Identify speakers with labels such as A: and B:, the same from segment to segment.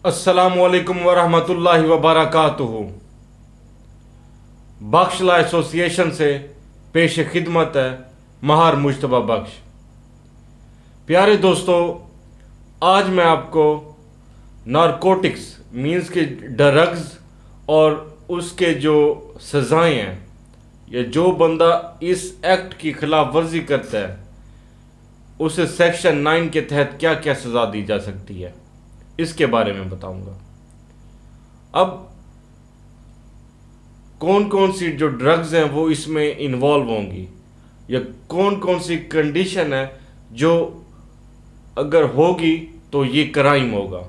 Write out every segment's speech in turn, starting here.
A: अस्सलामुअलैकुम वरहमतुल्लाहि वबरकातुहू। बख्शला एसोसिएशन से पेश खिदमत है महार मुश्तबा बख्श। प्यारे दोस्तों, आज मैं आपको नारकोटिक्स मीन्स के ड्रग्स और उसके जो सज़ाएँ हैं या जो बंदा इस एक्ट की खिलाफ वर्जी करता है उसे सेक्शन 9 के तहत क्या क्या सज़ा दी जा सकती है, इसके बारे में बताऊंगा। अब कौन कौन सी जो ड्रग्स हैं वो इसमें इन्वॉल्व होंगी या कौन कौन सी कंडीशन है जो अगर होगी तो ये क्राइम होगा।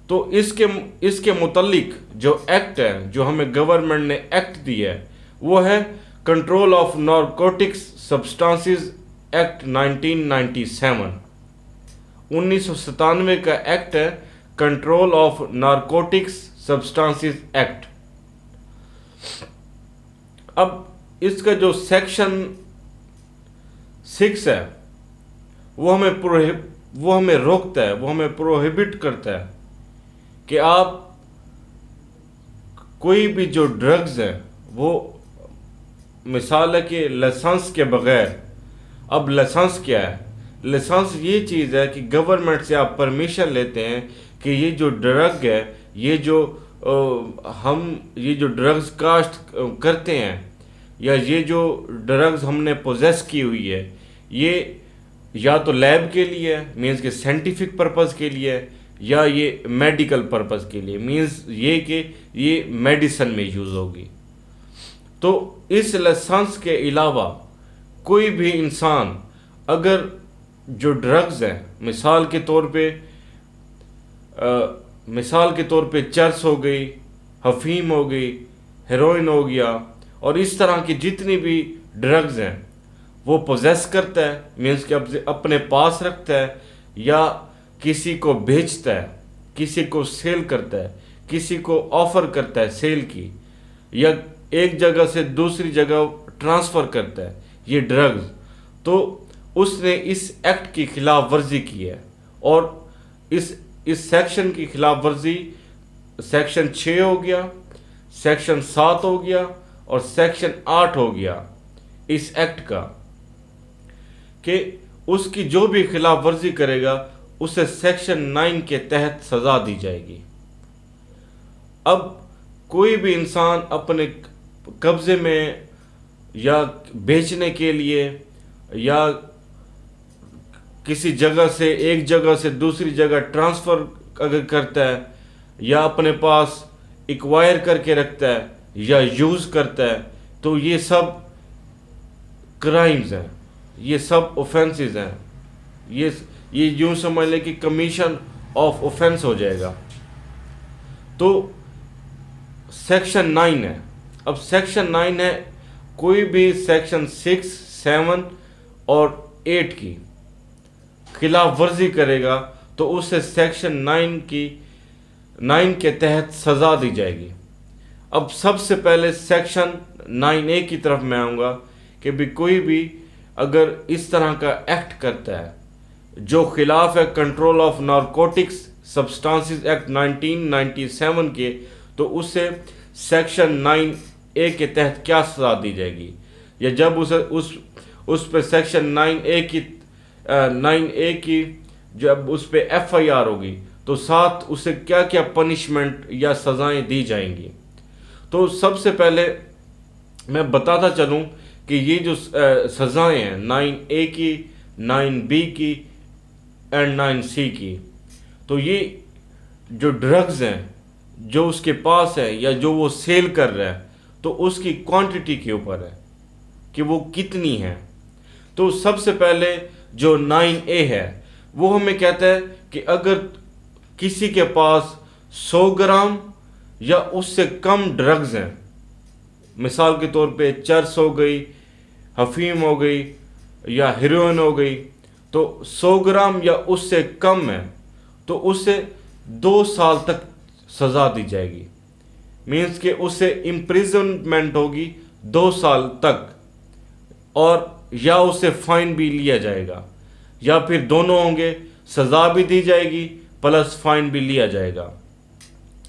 A: तो इसके मुतल्लिक जो एक्ट है, जो हमें गवर्नमेंट ने एक्ट दिया है, वो है control of narcotics substances act 1997। 1997 का एक्ट है control of narcotics substances act. अब इसका जो सेक्शन 6 है वो हमें रोकता है, वो हमें प्रोहिबिट करता है कि आप कोई भी जो ड्रग्स हैं वो, मिसाल है कि लाइसेंस के बगैर। अब लाइसेंस क्या है? लाइसेंस ये चीज़ है कि गवर्नमेंट से आप परमिशन लेते हैं कि ये जो ड्रग है, ये जो ये जो ड्रग्स कास्ट करते हैं या ये जो ड्रग्स हमने पोजेस की हुई है, ये या तो लैब के लिए है, मीन्स के साइंटिफिक पर्पज़ के लिए है, या ये मेडिकल पर्पज़ के लिए, मीन्स ये कि ये मेडिसिन में यूज़ होगी। तो इस लाइसेंस के अलावा कोई भी इंसान अगर जो ड्रग्स हैं, मिसाल के तौर पे चर्स हो गई, अफीम हो गई, हेरोइन हो गया, और इस तरह की जितनी भी ड्रग्स हैं वो पोजेस करता है, मीन्स कि अपने पास रखता है या किसी को बेचता है, किसी को सेल करता है, किसी को ऑफर करता है सेल की, या एक जगह से दूसरी जगह ट्रांसफ़र करता है ये ड्रग्स, तो उसने इस एक्ट की खिलाफ वर्जी की है। और इस सेक्शन की खिलाफ वर्जी सेक्शन 6 हो गया, सेक्शन 7 हो गया और सेक्शन 8 हो गया इस एक्ट का, कि उसकी जो भी खिलाफ वर्जी करेगा उसे सेक्शन 9 के तहत सज़ा दी जाएगी। अब कोई भी इंसान अपने कब्ज़े में या बेचने के लिए या किसी जगह से, एक जगह से दूसरी जगह ट्रांसफ़र अगर करता है या अपने पास एक्वायर करके रखता है या यूज़ करता है, तो ये सब क्राइम्स हैं, ये सब ऑफेंसेस हैं। ये यूँ समझ लें कि कमीशन ऑफ ऑफेंस हो जाएगा। तो सेक्शन 9 है। अब सेक्शन 9 है, कोई भी सेक्शन 6, 7 और 8 की खिलाफ वर्जी करेगा तो उसे सेक्शन 9 के तहत सज़ा दी जाएगी। अब सबसे पहले सेक्शन 9A की तरफ मैं आऊँगा कि भी कोई भी अगर इस तरह का एक्ट करता है जो खिलाफ है control of narcotics substances act 1997 के, तो उसे सेक्शन 9A के तहत क्या सज़ा दी जाएगी, या जब उस पे सेक्शन 9A की जब उस पे FIR होगी तो साथ उसे क्या क्या पनिशमेंट या सज़ाएं दी जाएंगी। तो सबसे पहले मैं बताता चलूं कि ये जो सज़ाएं हैं 9A की, 9B की एंड 9C की, तो ये जो ड्रग्स हैं जो उसके पास है या जो वो सेल कर रहा है, तो उसकी क्वांटिटी के ऊपर है कि वो कितनी है। तो सबसे पहले जो 9A है वो हमें कहता है कि अगर किसी के पास 100 ग्राम या उससे कम ड्रग्स हैं, मिसाल के तौर पे चर्स हो गई, अफीम हो गई या हेरोइन हो गई, तो 100 ग्राम या उससे कम है तो उसे 2 साल तक सज़ा दी जाएगी। मीन्स कि उसे इम्प्रिजनमेंट होगी 2 साल तक, और या उसे फाइन भी लिया जाएगा, या फिर दोनों होंगे, सज़ा भी दी जाएगी प्लस फाइन भी लिया जाएगा।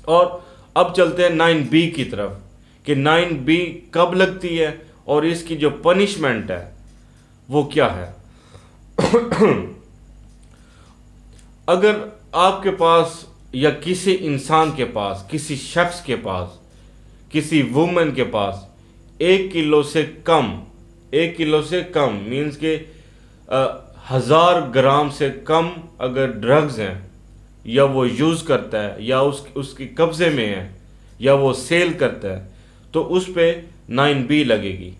A: और अब चलते हैं 9B की तरफ कि 9B कब लगती है और इसकी जो पनिशमेंट है वो क्या है। अगर आपके पास या किसी इंसान के पास, किसी शख्स के पास, किसी वुमेन के पास 1 किलो से कम मीन्स के 1000 ग्राम से कम अगर ड्रग्स हैं या वो यूज़ करता है या उसके कब्ज़े में है या वो सेल करता है तो उस पे 9B लगेगी।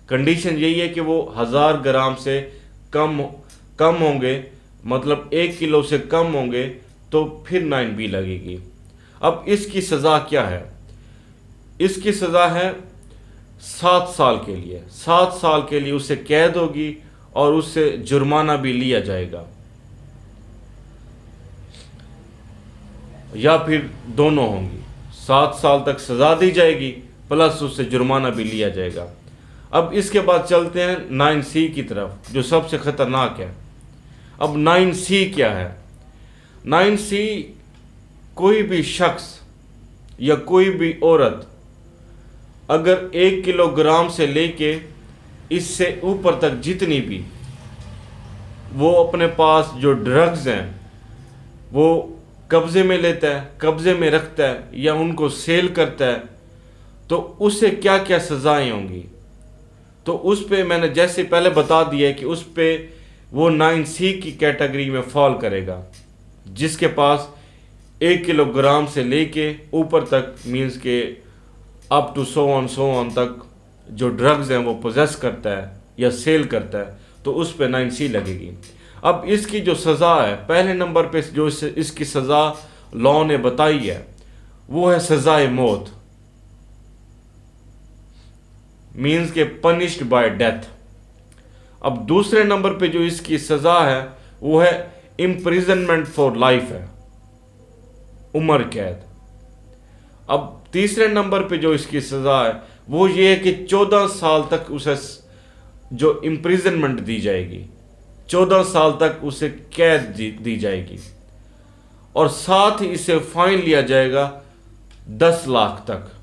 A: कंडीशन यही है कि वो 1000 ग्राम से कम होंगे, मतलब 1 किलो से कम होंगे तो फिर 9B लगेगी। अब इसकी सज़ा क्या है? इसकी सज़ा है 7 साल के लिए। 7 साल के लिए उसे कैद होगी और उससे जुर्माना भी लिया जाएगा, या फिर दोनों होंगी। 7 साल तक सज़ा दी जाएगी प्लस उससे जुर्माना भी लिया जाएगा। अब इसके बाद चलते हैं 9C की तरफ जो सबसे ख़तरनाक है। अब 9C क्या है? 9C कोई भी शख्स या कोई भी औरत अगर 1 किलोग्राम से लेके इससे ऊपर तक जितनी भी वो अपने पास जो ड्रग्स हैं वो कब्ज़े में लेता है, कब्ज़े में रखता है या उनको सेल करता है तो उससे क्या क्या सज़ाएं होंगी। तो उस पे मैंने जैसे पहले बता दिया कि उस पे वो 9C की कैटेगरी में फॉल करेगा, जिसके पास 1 किलोग्राम से लेके ऊपर तक मीन्स के अप टू सो ऑन तक जो ड्रग्स हैं वो पोजेस करता है या सेल करता है तो उस पे 9C लगेगी। अब इसकी जो सज़ा है, पहले नंबर पे जो इसकी सज़ा लॉ ने बताई है वो है सज़ाए मौत, मीन्स के पनिश्ड बाय डेथ। अब दूसरे नंबर पे जो इसकी सज़ा है वो है इम्प्रिजनमेंट फॉर लाइफ है, उम्र कैद। अब तीसरे नंबर पे जो इसकी सज़ा है वो ये है कि 14 साल तक उसे जो इम्प्रिजनमेंट दी जाएगी, 14 साल तक उसे कैद दी जाएगी और साथ ही इसे फाइन लिया जाएगा 10 लाख तक।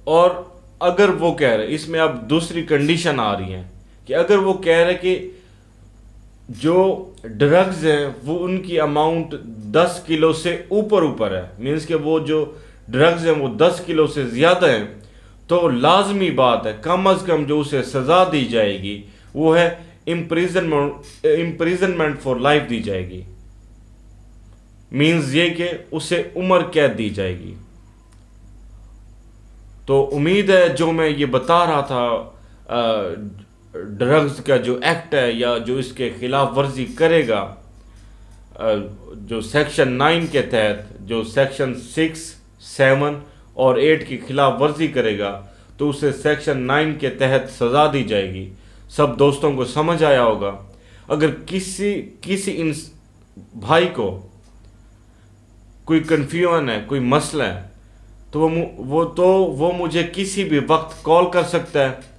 A: और अगर वो कह रहे, इसमें अब दूसरी कंडीशन आ रही है कि अगर वो कह रहे कि जो ड्रग्स हैं वो उनकी अमाउंट 10 किलो से ऊपर है, मीन्स कि वो जो ड्रग्स हैं वो 10 किलो से ज़्यादा हैं, तो लाजमी बात है कम अज़ कम जो उसे सज़ा दी जाएगी वो है इम्प्रिजनमेंट फॉर लाइफ दी जाएगी। मीन्स ये कि उसे उम्र कैद दी जाएगी। तो उम्मीद है जो मैं ये बता रहा था ड्रग्स का जो एक्ट है या जो इसके खिलाफ वर्जी करेगा, जो सेक्शन 9 के तहत जो सेक्शन 6, 7 और 8 की खिलाफ वर्जी करेगा तो उसे सेक्शन 9 के तहत सज़ा दी जाएगी। सब दोस्तों को समझ आया होगा। अगर किसी इन भाई को कोई कन्फ्यूजन है, कोई मसला है तो वो मुझे किसी भी वक्त कॉल कर सकता है,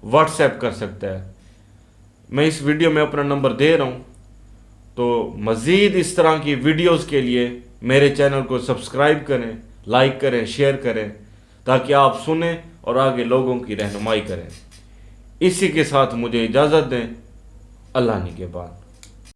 A: व्हाट्सएप कर सकता है। मैं इस वीडियो में अपना नंबर दे रहा हूँ। तो मज़ीद इस तरह की वीडियोस के लिए मेरे चैनल को सब्सक्राइब करें, लाइक करें, शेयर करें ताकि आप सुने और आगे लोगों की रहनुमाई करें। इसी के साथ मुझे इजाज़त दें। अल्लाह निगहबान।